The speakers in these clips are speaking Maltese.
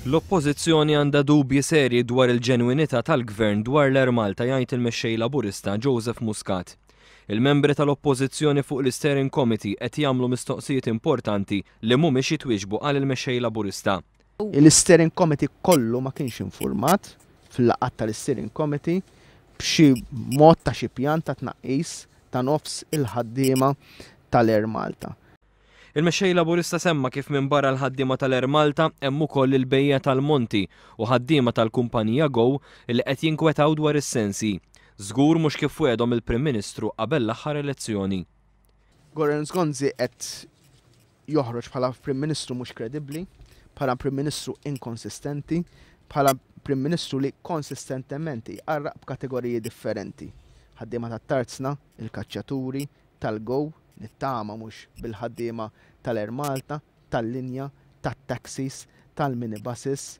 L-oppożizzjoni għandha dubji serji dwar il-ġenwinità tal-Gvern dwar l-Air Malta jgħid il-mexxej Laburista Joseph Muscat. Il-membri tal-oppożizzjoni fuq l-Steering Committee qed jagħmlu mistoqsijiet importanti li mhumiex jitwieġbu għal il-mexxej Laburista. Il-Steering Committee kollu ma kienx infurmat fil-laqgħat tal-Steering Committee b'xi mod ta' xi pjan ta' tnaqqis ta' nofs il-ħaddiema tal-Air Malta. Il-mexxej Laburista semma kif minn barra l-ħaddiema tal-Air Malta hemm ukoll il-bejja tal-Monti u ħaddiema tal-kumpanija Go li qed jinkwetaw dwar is-sensi. Żgur mhux kif wedhom il-Prim Ministru qabel l-aħħar elezzjoni. Goran Zgonzi qed joħroġ bħala Prim Ministru mhux kredibbli, bħala Prim Ministru inkonsistenti, bħala Prim Ministru li konsistentement jqarraq b'kategoriji differenti. Ħaddiema tat-tarzna, il-kaċċaturi, tal-Go, nittama mhux bil-ħaddiema tal-Air Malta, tal-linja, tat-taxis, tal-minibuses,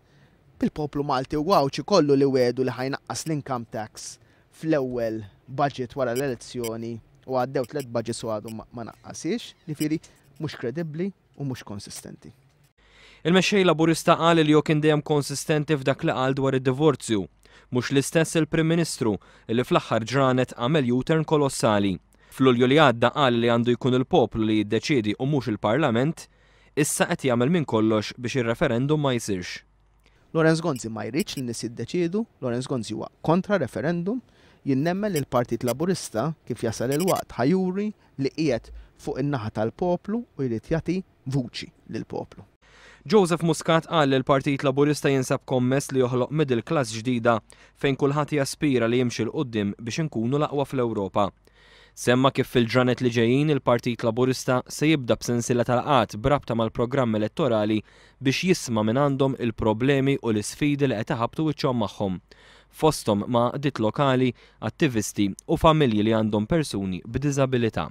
bil-poplu Malti u għawċi kollu li wedu li ħajnaqqas l-income tax fl-ewwel budget wara l-elezzjoni u għaddew 3 budgets u għadu ma naqqasiex, li mhux kredibbli u mhux konsistenti. Il-mexxej Laburista qal li kien dejjem konsistenti f'dak li qal dwar id-divorzju. Mhux l-istess il-Prim Ministru li fl-aħħar ġranet għamel U-turn kolossali. F'Lulju li għadda qal li għandu jkun il-poplu li jiddeċiedi u mhux il-Parlament, issa qed jagħmel minn kollox biex ir-referendum ma jsirx. Lorenz Gonzi ma jridx li nies jiddeċiedu, Lorenz Gonzi huwa kontra referendum, jien nemmen li l-Partit Laburista kif jasal il-waqt ħajuri li qiegħed fuq in-naħa tal-poplu u jrid jagħti vuċi lill-poplu. Joseph Muscat qal li l-Partit Laburista jinsab kommess li joħloq middle class ġdida fejn kulħadd jaspira li jimxi l qudiem biex inkunu l-aqwa fl-Ewropa. Semma kif fil-ġranet li ġejjin il-Partit Laburista se jibda b'sensiela tal-qat brabta mal-programm elettorali biex jisma' minn għandhom il-problemi u l-isfidi li qed iħabbtu wiċċhom magħhom. Fosthom ma' qdiet lokali, attivisti u familji li għandhom persuni b'diżabilità.